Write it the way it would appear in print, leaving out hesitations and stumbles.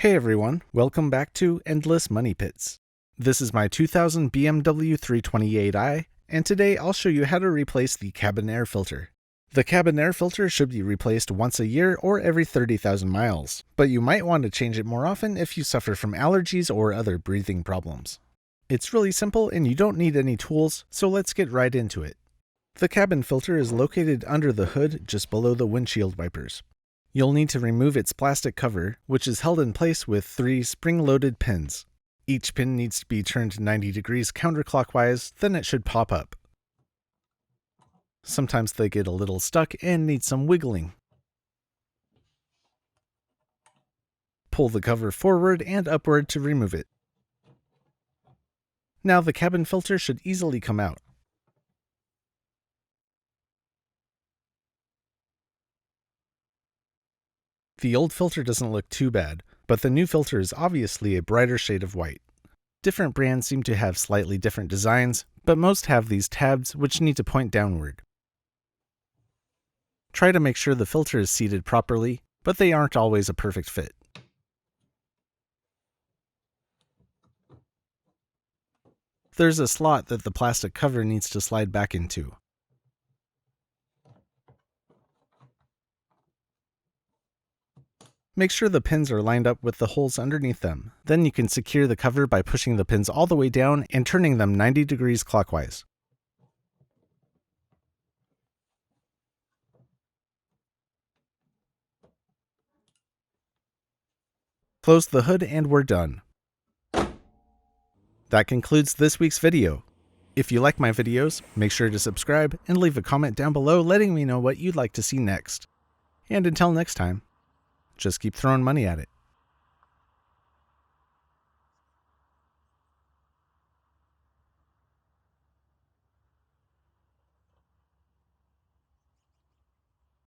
Hey everyone, welcome back to Endless Money Pits. This is my 2000 BMW 328i, and today I'll show you how to replace the cabin air filter. The cabin air filter should be replaced once a year or every 30,000 miles, but you might want to change it more often if you suffer from allergies or other breathing problems. It's really simple and you don't need any tools, so let's get right into it. The cabin filter is located under the hood just below the windshield wipers. You'll need to remove its plastic cover, which is held in place with 3 spring-loaded pins. Each pin needs to be turned 90 degrees counterclockwise, then it should pop up. Sometimes they get a little stuck and need some wiggling. Pull the cover forward and upward to remove it. Now the cabin filter should easily come out. The old filter doesn't look too bad, but the new filter is obviously a brighter shade of white. Different brands seem to have slightly different designs, but most have these tabs which need to point downward. Try to make sure the filter is seated properly, but they aren't always a perfect fit. There's a slot that the plastic cover needs to slide back into. Make sure the pins are lined up with the holes underneath them. Then you can secure the cover by pushing the pins all the way down and turning them 90 degrees clockwise. Close the hood and we're done. That concludes this week's video. If you like my videos, make sure to subscribe and leave a comment down below letting me know what you'd like to see next. And until next time, just keep throwing money at it.